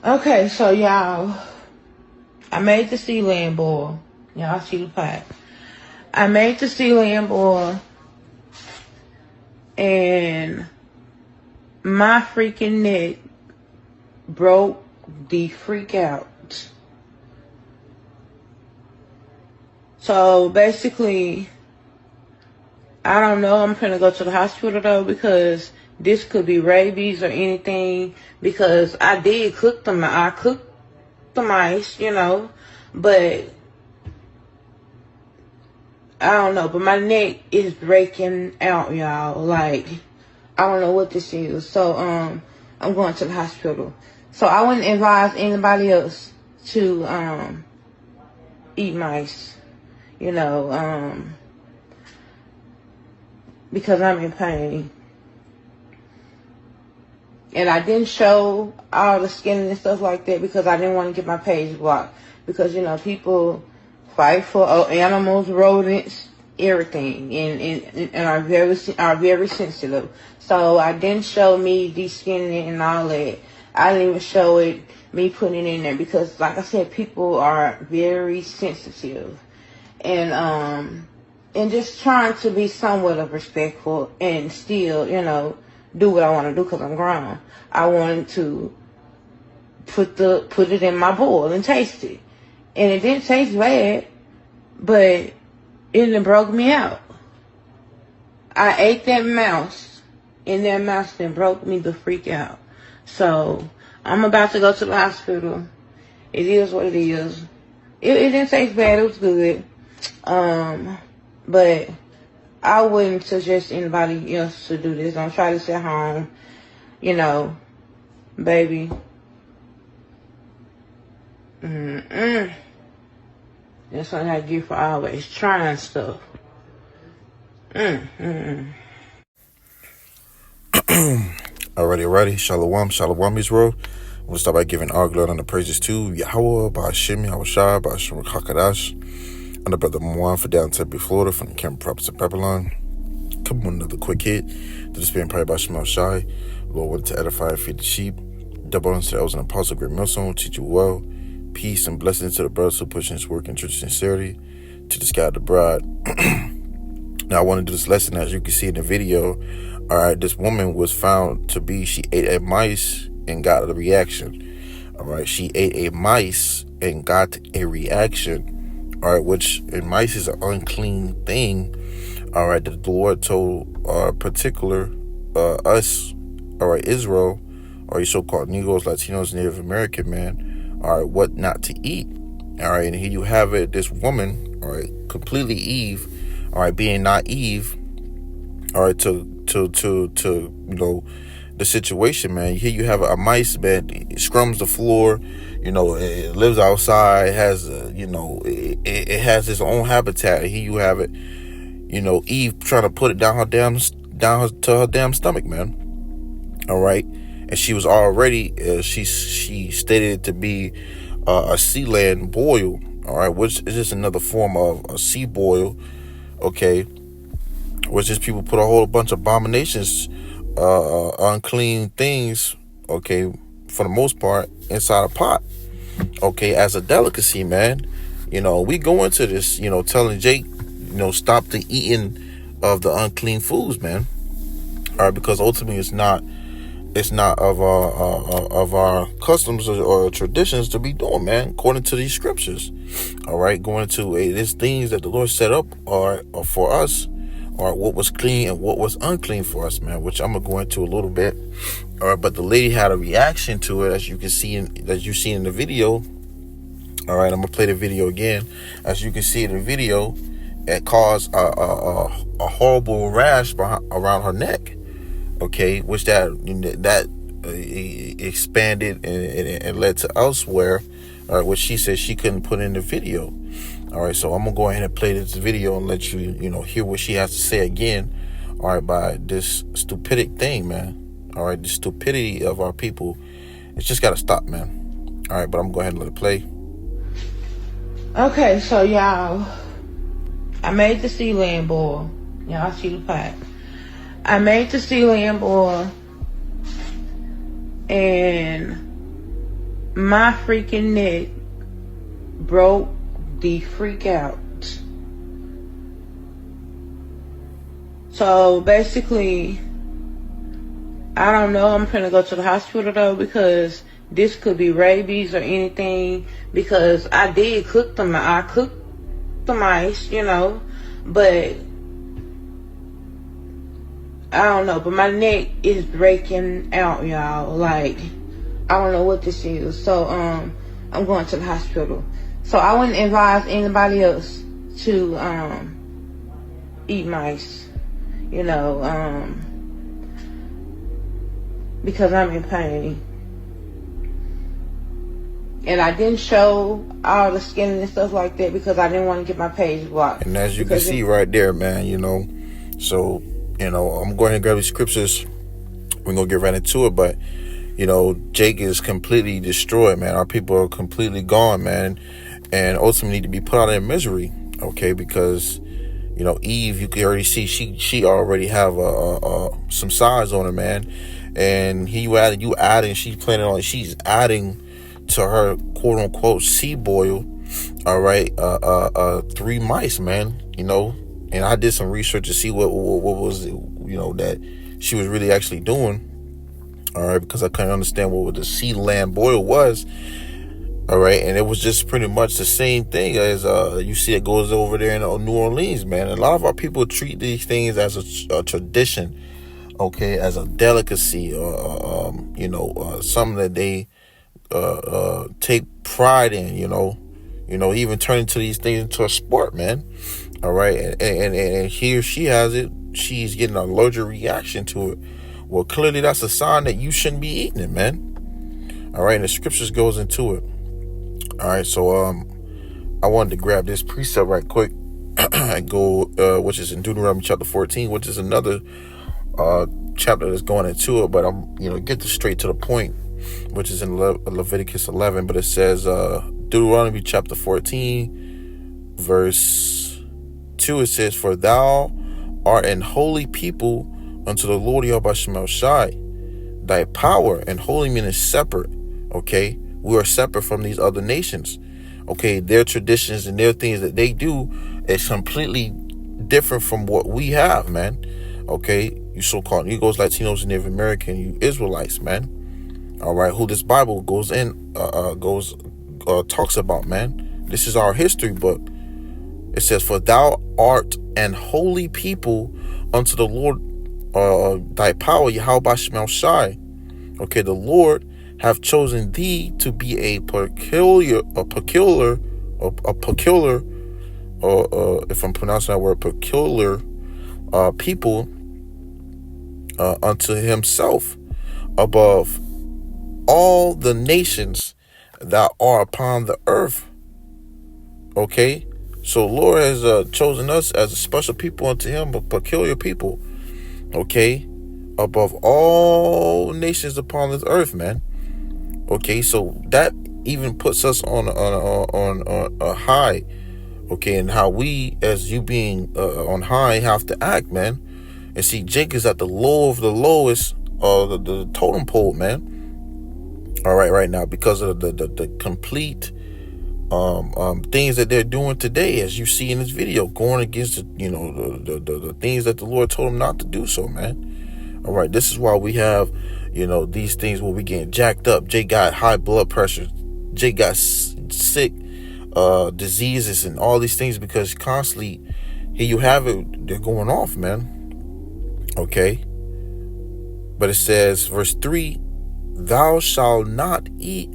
Okay, so y'all, I made the sea land boil. Y'all see the pot. I made the sea land boil, and my freaking neck broke the freak out. So basically, I don't know. I'm gonna go to the hospital though, because this could be rabies or anything. Because I did cook them. I cooked the mice, you know, but I don't know. But my neck is breaking out, y'all. Like, I don't know what this is. So I'm going to the hospital. So I wouldn't advise anybody else to eat mice, you know, because I'm in pain. And I didn't show all the skin and stuff like that because I didn't want to get my page blocked. Because, you know, people fight for animals, rodents, everything, and are very sensitive. So I didn't show me de-skinning it and all that. I didn't even show it, me putting it in there, because, like I said, people are very sensitive. And just trying to be somewhat of respectful and still, you know, do what I want to do because I'm grown. I wanted to put it in my bowl and taste it. And it didn't taste bad, but it done broke me out. I ate that mouse, and that mouse then broke me the freak out. So I'm about to go to the hospital. It is what it is. It didn't taste bad. It was good. But I wouldn't suggest anybody else to do this. Don't try this at home. You know, baby. That's what I get for always trying stuff. Alrighty. Shalom, Israel. We'll start by giving our glory and the praises to YAHAWAH, BAHASHAM, YAHAWASHI, BAHASHAM, QADASH, and the brother Moan for down Tempe, Florida, from the Cameron Prophets of Babylon. Come on, another quick hit. To the spirit and prayer by Shemel Shai. Lord, wanted to edify and feed the sheep. Double unto the elders and apostle, great millstone, teach you well. Peace and blessings to the brothers who push his work in true sincerity. To the sky, the bride. Now, I want to do this lesson. As you can see in the video, all right, this woman was found to be, she ate a mice and got a reaction. All right, she ate a mice and got a reaction. All right, which in mice is an unclean thing. All right, the Lord told us, all right, Israel, or you so-called Negroes, Latinos, Native American man, all right, what not to eat. All right, and here you have it, this woman, all right, completely Eve, all right, being naive, all right, to you know, the situation, man. Here you have a mice, man, it scrums the floor, you know, it lives outside, it has, you know, it has its own habitat. Here you have it, you know, Eve trying to put it down her damn stomach, man. All right, and she was already, she stated it to be a sea land boil. All right, which is just another form of a sea boil. Okay, which is people put a whole bunch of abominations, unclean things. Okay, for the most part, inside a pot. Okay, as a delicacy, man. You know, we go into this, you know, telling Jake, you know, stop the eating of the unclean foods, man. All right, because ultimately it's not of our customs or traditions to be doing, man, according to these scriptures. All right, going into these things that the Lord set up are for us, or what was clean and what was unclean for us, man, which I'm gonna go into a little bit. All right, but the lady had a reaction to it, as you can see in the video. All right, I'm gonna play the video again. As you can see in the video, it caused a horrible rash around her neck. Okay, which that expanded and led to elsewhere. All right, which she said she couldn't put in the video. All right, so I'm gonna go ahead and play this video and let you, you know, hear what she has to say again. All right, by this stupidity thing, man. All right, the stupidity of our people. It's just gotta stop, man. All right, but I'm gonna go ahead and let it play. Okay, so y'all, I made the sea land boil. Y'all see the pot. I made the sea land boil, and my freaking neck broke the freak out. So basically, I don't know. I'm gonna go to the hospital though, because this could be rabies or anything. Because I did cook them. I cooked the mice, you know, but I don't know. But my neck is breaking out, y'all. Like, I don't know what this is. So I'm going to the hospital. So I wouldn't advise anybody else to eat mice, you know, because I'm in pain. And I didn't show all the skin and stuff like that because I didn't want to get my page blocked. And as you can see right there, man, you know, so, you know, I'm going to grab these scriptures. We're going to get right into it. But, you know, Jake is completely destroyed, man. Our people are completely gone, man. And ultimately need to be put out of misery, okay? Because, you know, Eve, you can already see she already have some size on her, man. And you adding, she's adding to her quote unquote seed boil, all right, 3 mice, man, you know. And I did some research to see what was, you know, that she was really actually doing, all right, because I couldn't understand what the seed land boil was, all right. And it was just pretty much the same thing as you see it goes over there in New Orleans, man. A lot of our people treat these things as a tradition, okay, as a delicacy, or you know, something that they take pride in, you know, even turning to these things into a sport, man. All right, and here she has it. She's getting an allergic reaction to it. Well, clearly that's a sign that you shouldn't be eating it, man. All right, and the scriptures goes into it. All right, so I wanted to grab this precept right quick and go, which is in Deuteronomy chapter 14, which is another chapter that's going into it. But I'm, you know, get this straight to the point, which is in Leviticus 11. But it says, Deuteronomy chapter 14, verse 2, it says, "For thou art an holy people unto the Lord YAHAWASHI. Thy power and holy mean is separate." Okay, we are separate from these other nations. Okay, their traditions and their things that they do is completely different from what we have, man. Okay, you so-called Negroes, Latinos, and Native American, you Israelites, man. All right, who this Bible talks about, man. This is our history book. It says, "For thou art an holy people unto the Lord, thy power, YAHAWASHI. Okay, the Lord have chosen thee to be a peculiar, if I'm pronouncing that word, peculiar people unto himself above all the nations that are upon the earth." Okay, so Lord has chosen us as a special people unto him, a peculiar people, okay, above all nations upon this earth, man. Okay, so that even puts us on a high, okay, and how we, as you being on high, have to act, man. And see, Jake is at the low of the lowest, the totem pole, man. All right now, because of the complete things that they're doing today, as you see in this video, going against the things that the Lord told them not to do, so, man. All right, this is why we have, you know, these things where we getting jacked up. Jake got high blood pressure. Jake got sick diseases and all these things, because constantly, here you have it, they're going off, man. Okay, but it says, verse 3, "Thou shalt not eat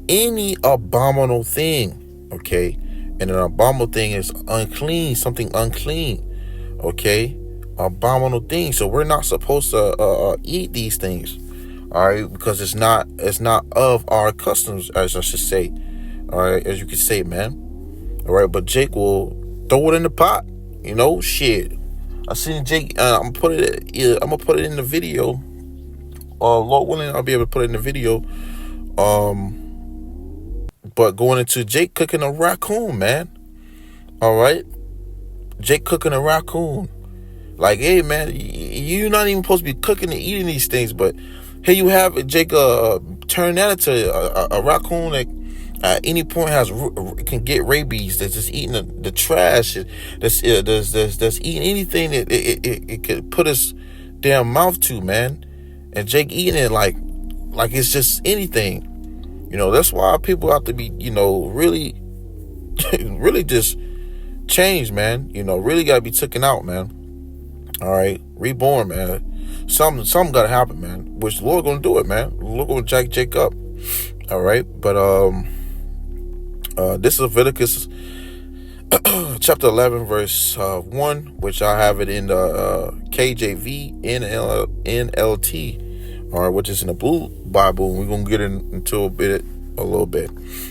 any abominable thing." Okay, and an abominable thing is unclean, something unclean. Okay, abominable thing. So we're not supposed to eat these things, all right, because it's not of our customs, as I should say, all right, as you could say, man. All right, but Jake will throw it in the pot, you know, shit. I seen Jake. I'm gonna put it in the video. Lord willing, I'll be able to put it in the video. But going into Jake cooking a raccoon, man. All right, Jake cooking a raccoon. Like, hey, man, you're not even supposed to be cooking and eating these things, but here you have it, Jake turn that into a raccoon that at any point can get rabies, that's just eating the trash, that's eating anything that it could put his damn mouth to, man. And Jake eating it like it's just anything. That's why people have to be, really really just changed, man. Really gotta be taken out, man. All right, reborn, man. Something gotta happen, man. Which the Lord gonna do it, man. The Lord gonna jack Jake up. All right, but this is Leviticus chapter 11, verse 1, which I have it in the KJV, NLT, all right, which is in the Blue Bible. We're gonna get into a little bit.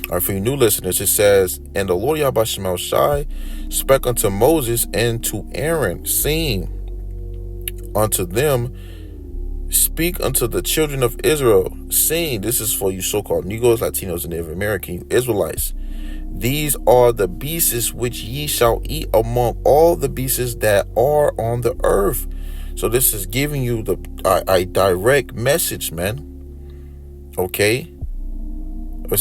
All right, for you new listeners, it says, "And the Lord YAHAWASHI spake unto Moses and to Aaron, saying unto them, speak unto the children of Israel, saying," this is for you so-called Negroes, Latinos, and Native American Israelites, "these are the beasts which ye shall eat among all the beasts that are on the earth." So this is giving you a direct message, man. Okay. It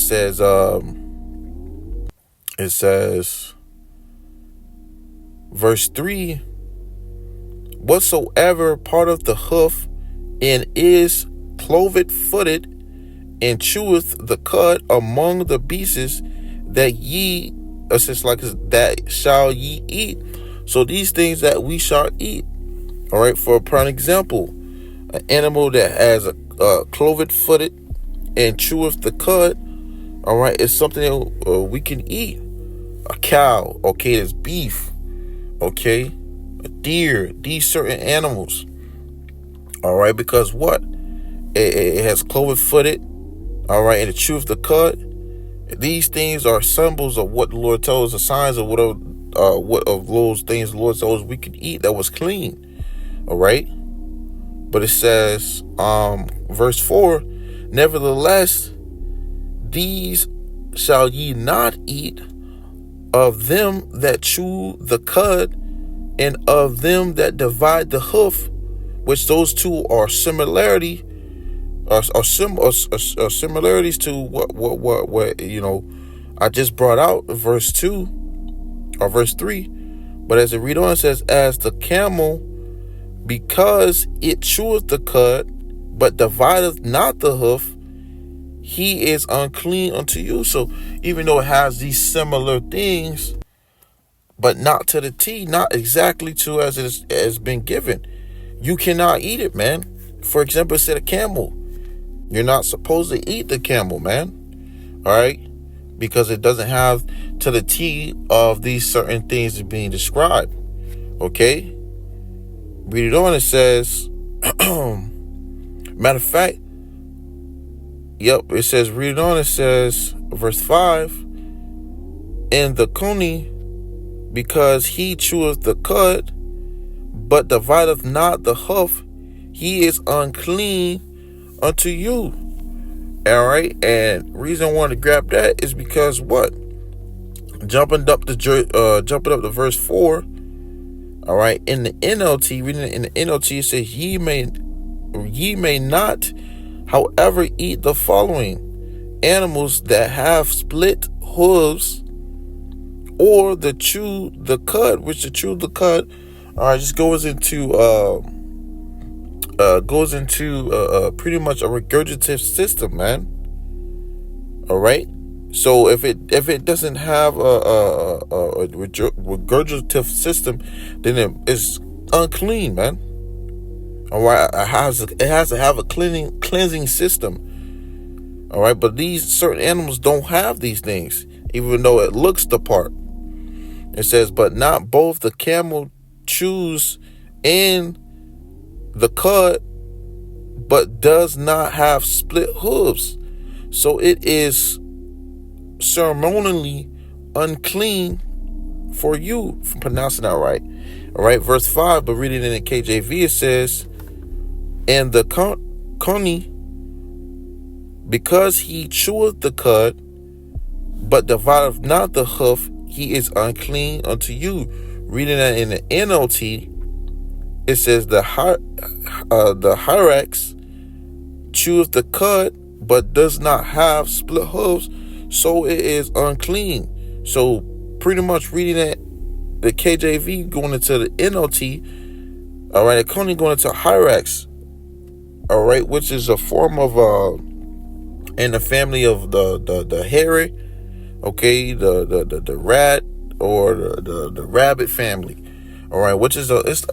says, verse 3, "Whatsoever part of the hoof and is cloven-footed and cheweth the cud among the beasts that ye," it's just like that shall ye eat. So these things that we shall eat. All right. For a prime example, an animal that has a cloven-footed and cheweth the cud. All right, it's something that we can eat. A cow, okay, there's beef, okay, a deer, these certain animals. All right, because what? It has cloven-footed, all right, and it chews the cud. These things are symbols of what the Lord tells us, the signs of what of those things the Lord tells us we could eat that was clean. All right, but it says, verse 4, "Nevertheless, these shall ye not eat of them that chew the cud and of them that divide the hoof," which those two are similarities to what I just brought out in verse 2 or verse 3. But as it read on, it says, "As the camel, because it cheweth the cud, but divideth not the hoof, he is unclean unto you." So even though it has these similar things, but not to the T, not exactly to as it has been given, you cannot eat it, man. For example, it said a camel. You're not supposed to eat the camel, man. All right, because it doesn't have to the T of these certain things that are being described. Okay, read it on. It says, matter of fact, yep, it says, read it on. It says, verse 5, "And the coney, because he cheweth the cud, but divideth not the hoof, he is unclean unto you." All right, and reason I want to grab that is because what? Jumping up to verse 4. All right, in the NLT, reading it in the NLT, it says, ye may not, however, eat the following animals that have split hooves, or the chew the cud," which the chew the cud, all right, just goes into pretty much a regurgitative system, man. All right, so if it doesn't have a regurgitative system, then it is unclean, man. All right, it has to have a cleansing system. All right, but these certain animals don't have these things, even though it looks the part. It says, "But not both the camel chews in the cud, but does not have split hooves. So it is ceremonially unclean for you," from pronouncing that right. All right, verse 5, but reading in the KJV, it says, "And the coney, because he cheweth the cud, but divideth not the hoof, he is unclean unto you." Reading that in the NLT, it says, the hyrax cheweth the cud, but does not have split hooves, so it is unclean. So pretty much reading that, the KJV going into the NLT, all right, currently going into Hyrax, all right, which is a form of in the family of the hairy, okay, the rat or the rabbit family, all right, which is it's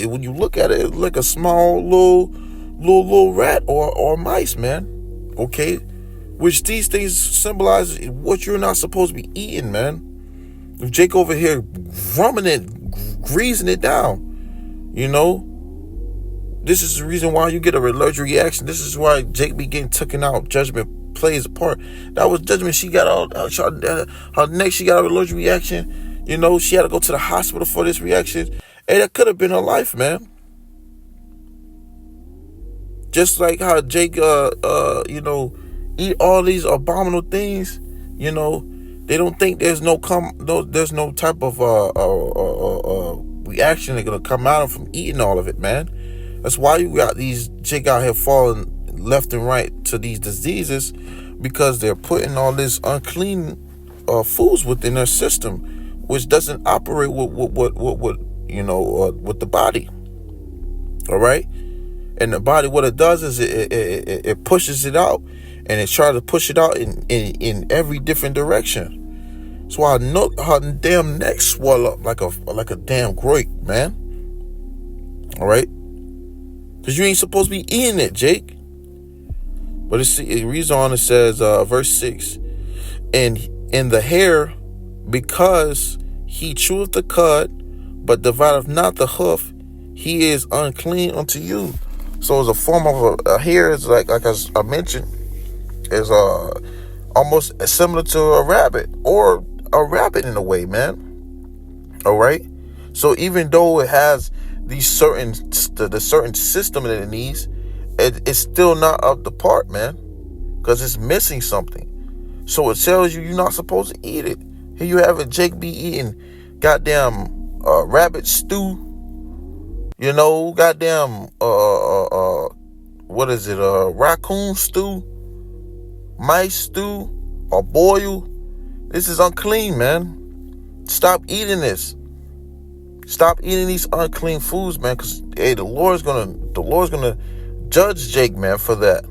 when you look at it, it's like a small little rat or mice, man, okay, which these things symbolize what you're not supposed to be eating, man. If Jake over here rumming it, greasing it down, you know, this is the reason why you get a allergic reaction. This is why Jake be getting taken out. Judgment plays a part. That was Judgment. She got all her neck. She got an allergic reaction. You know, she had to go to the hospital for this reaction. And that could have been her life, man. Just like how Jake, you know, eat all these abominable things. You know, they don't think there's no type of reaction that's gonna come out of from eating all of it, man. That's why you got these Jake out here falling left and right to these diseases, because they're putting all this unclean foods within their system, which doesn't operate with you know, with the body. All right, and the body, what it does is it pushes it out, and it tries to push it out in every different direction. That's why her damn neck swell up like a damn grape, man. All right. Because you ain't supposed to be eating it, Jake. But it reads on, it says, verse 6, and in the hair, because he cheweth the cud, but divideth not the hoof, he is unclean unto you. So it's a form of a hair. It's like I mentioned, is almost similar to a rabbit, or a rabbit in a way, man. All right. So even though it has the certain system that it needs, it's still not up to part, man, because it's missing something. So it tells you you're not supposed to eat it. Here you have it, Jake be eating goddamn rabbit stew, you know, goddamn what is it, raccoon stew, mice stew, or boil. This is unclean, man. Stop eating this. Stop eating these unclean foods, man, because hey, the Lord's gonna judge Jake, man, for that.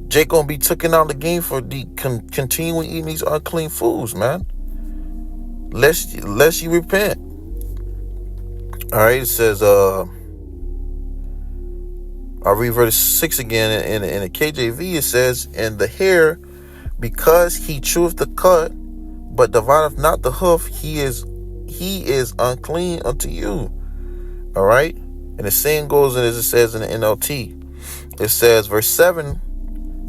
Jake gonna be taken out of the game for continuing eating these unclean foods, man. Lest you repent. All right, it says, I'll read verse 6 again in the KJV. It says, and the hair, because he cheweth the cud, but divideth not the hoof, he is unclean unto you. All right. And the saying goes, and as it says in the NLT, it says, verse 7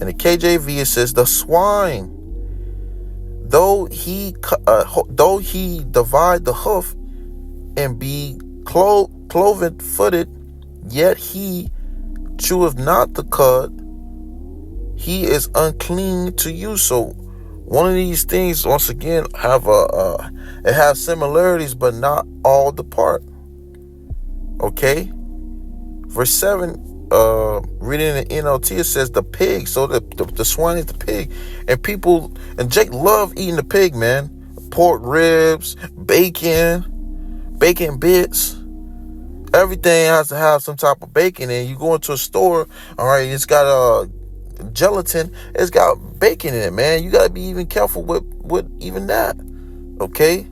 in the KJV, it says, the swine, though he divide the hoof and be cloven footed, yet he cheweth not the cud, he is unclean to you. So one of these things, once again, it has similarities, but not all the part. Okay, verse 7, reading the NLT, it says the pig. So the swine is the pig, and Jake love eating the pig, man. Pork ribs, bacon bits, everything has to have some type of bacon. And you go into a store, all right, it's got gelatin, it's got bacon in it, man. You gotta be even careful with even that. Okay,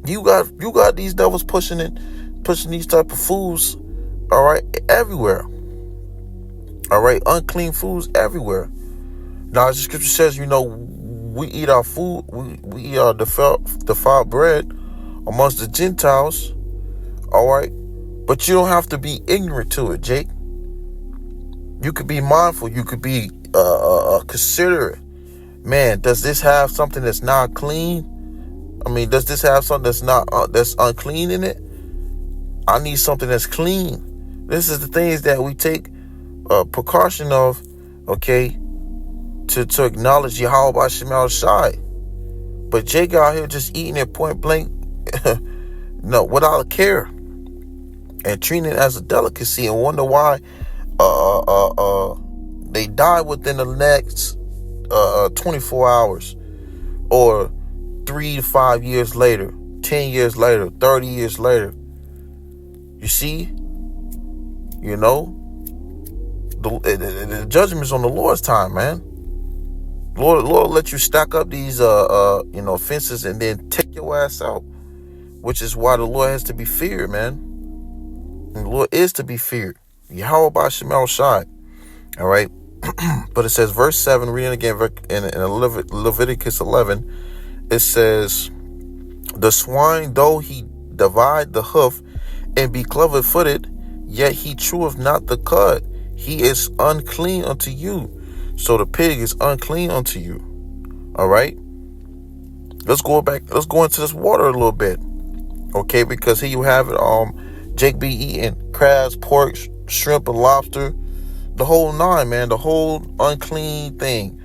you got these devils pushing these type of foods, all right, everywhere. All right, unclean foods everywhere. Now, as the scripture says, you know, we eat our food, we eat our defiled bread amongst the Gentiles. All right, but you don't have to be ignorant to it, Jake. You could be mindful. You could be considerate. Man, does this have something that's not clean? I mean, does this have something that's not that's unclean in it? I need something that's clean. This is the things that we take precaution of, okay, to acknowledge YAHAWASHI. But Jake out here just eating it point blank, no, without a care, and treating it as a delicacy, and wonder why they die within the next 24 hours, or 3 to 5 years later, 10 years later, 30 years later. You see, you know, the judgment's on the Lord's time, man. Lord let you stack up these offenses and then take your ass out, which is why the Lord has to be feared, man. And the Lord is to be feared. YAHAWASHI. All right. But it says, verse 7, reading again in Leviticus 11, it says, the swine, though he divide the hoof and be cloven-footed, yet he cheweth not the cud, he is unclean unto you. So the pig is unclean unto you. All right. Let's go into this water a little bit. Okay, because here you have it. Jake be eating crabs, pork, shrimp, and lobster. The whole nine, man. The whole unclean thing.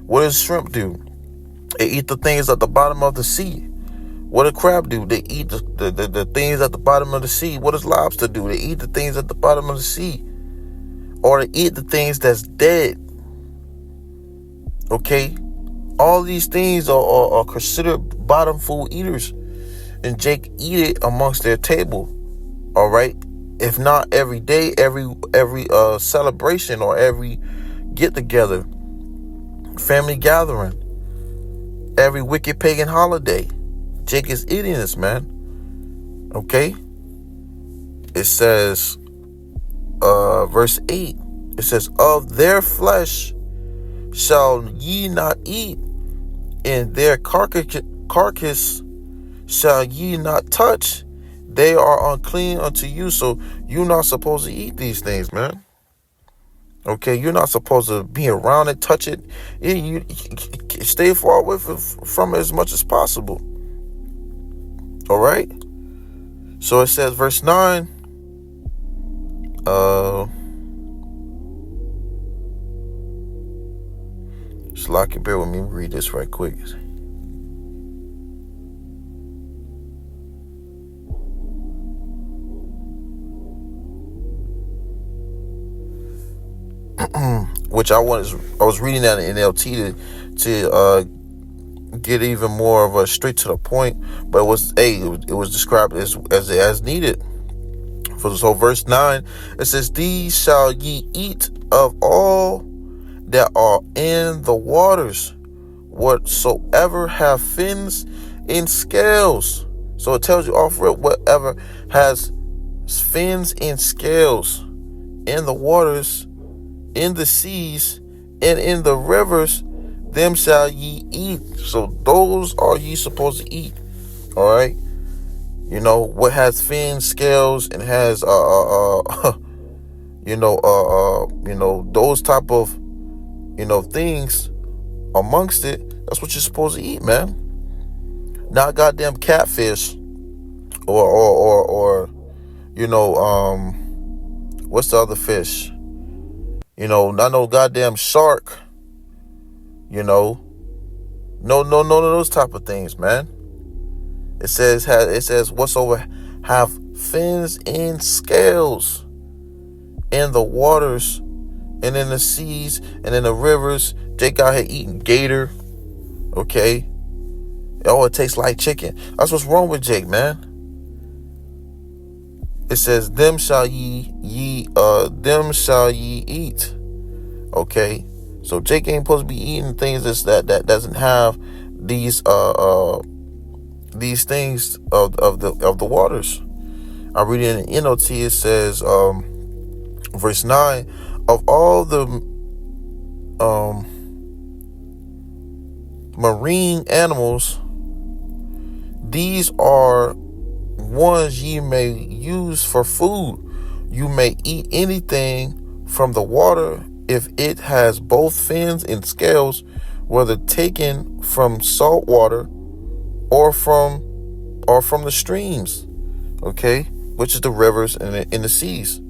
What does shrimp do? They eat the things at the bottom of the sea. What does crab do? They eat the things at the bottom of the sea. What does lobster do? They eat the things at the bottom of the sea. Or they eat the things that's dead. Okay? All these things are considered bottom food eaters. And Jake eat it amongst their table. All right? If not every day, every celebration or every get-together, family gathering, every wicked pagan holiday, Jake is eating this, man. Okay? It says, verse 8, it says, of their flesh shall ye not eat, and their carcass shall ye not touch. They are unclean unto you. So you're not supposed to eat these things, man. Okay, you're not supposed to be around it, touch it. You stay far away from it as much as possible. All right. So it says, verse 9. Shlocky, bear with me. Read this right quick. Which I was reading that in NLT to get even more of a straight to the point, but it was described as needed. So verse 9, it says, these shall ye eat of all that are in the waters, whatsoever have fins and scales. So it tells you offer it whatever has fins and scales in the waters, in the seas, and in the rivers, them shall ye eat. So those are ye supposed to eat. All right. You know what has fins, scales, and has those type of things amongst it. That's what you're supposed to eat, man. Not goddamn catfish or what's the other fish? Not no goddamn shark. No those type of things, man. It says whatsoever have fins and scales in the waters and in the seas and in the rivers. Jake out here eating gator. Okay. Oh, it tastes like chicken. That's what's wrong with Jake, man. It says, them shall ye eat. Okay. So Jake ain't supposed to be eating things that doesn't have these things of the waters. I read it in NOT. It says, verse 9, of all the marine animals, these are ones ye may use for food. You may eat anything from the water if it has both fins and scales, whether taken from salt water or from the streams, okay, which is the rivers and in the seas.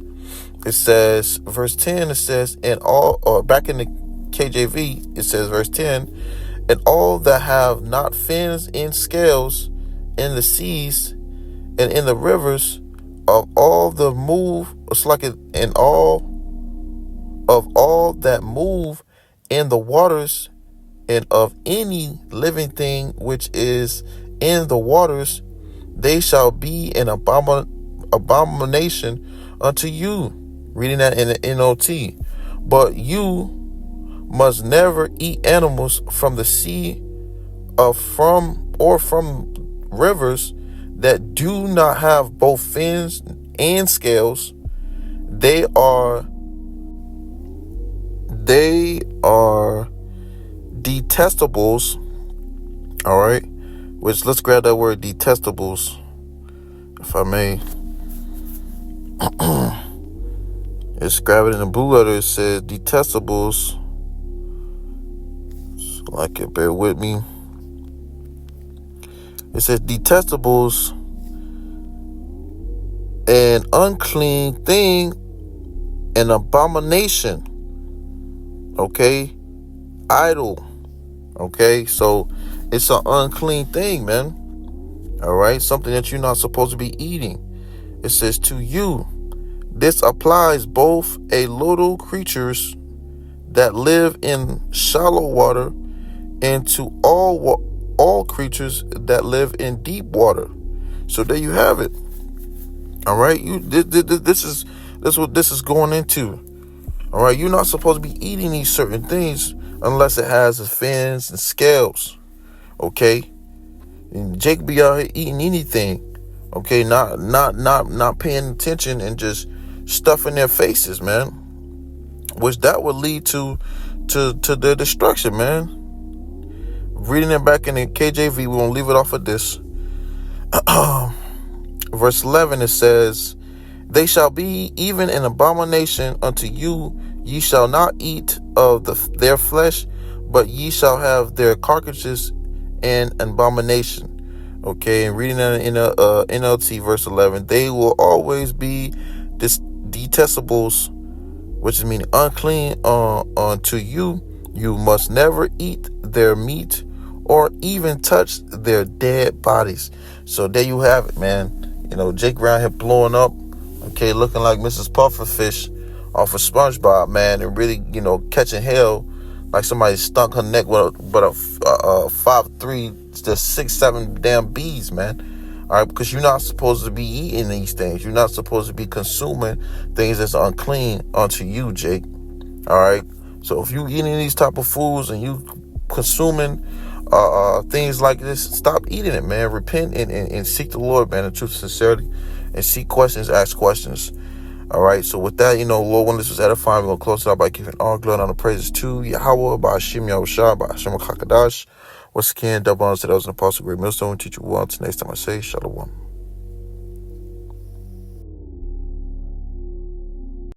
It says, verse 10, it says, and all, or back in the KJV, it says, verse 10, and all that have not fins and scales in the seas and in the rivers of all the move, it's like it, and all of all that move in the waters, and of any living thing which is in the waters, they shall be an abomination unto you. Reading that in the NOT. But you must never eat animals from the sea, from rivers that do not have both fins and scales. They are detestables. All right, which, let's grab that word detestables, if I may. Let's grab it in the blue letter. It says detestables. So like it, bear with me. It says detestables, an unclean thing, an abomination. Okay, idol. Okay, so it's an unclean thing, man. All right, something that you're not supposed to be eating. It says to you. This applies both a little creatures that live in shallow water and to all creatures that live in deep water. So there you have it. All right, this is what this is going into. All right, you're not supposed to be eating these certain things unless it has fins and scales. Okay, and Jake be out here eating anything. Okay, not paying attention and just stuffing their faces, man. Which that would lead to their destruction, man. Reading it back in the KJV, we won't leave it off of this. Verse 11, it says, they shall be even an abomination unto you. Ye shall not eat of their flesh, but ye shall have their carcasses an abomination. Okay, and reading that in NLT, verse 11, they will always be detestables, which is meaning unclean unto you. You must never eat their meat or even touch their dead bodies. So there you have it, man. Jake around here blowing up, okay, looking like Mrs. Pufferfish off of SpongeBob, man, and really, catching hell like somebody stunk her neck with a 5'3", just 6'7" damn bees, man. All right, because you're not supposed to be eating these things. You're not supposed to be consuming things that's unclean unto you, Jake. All right. So if you eating these type of foods and you consuming things like this, stop eating it, man. Repent and seek the Lord, man, in truth and sincerity, and seek questions, ask questions. All right. So with that, Lord, when this was edifying, we're gonna close it out by giving all glory and honor praises to YAHAWAH, BAHASHAM, YAHWASHI, BAHASHAM, QADASH. Once again, double honors to those in the apostle, great millstone, teacher, well. Until next time, I say shalom.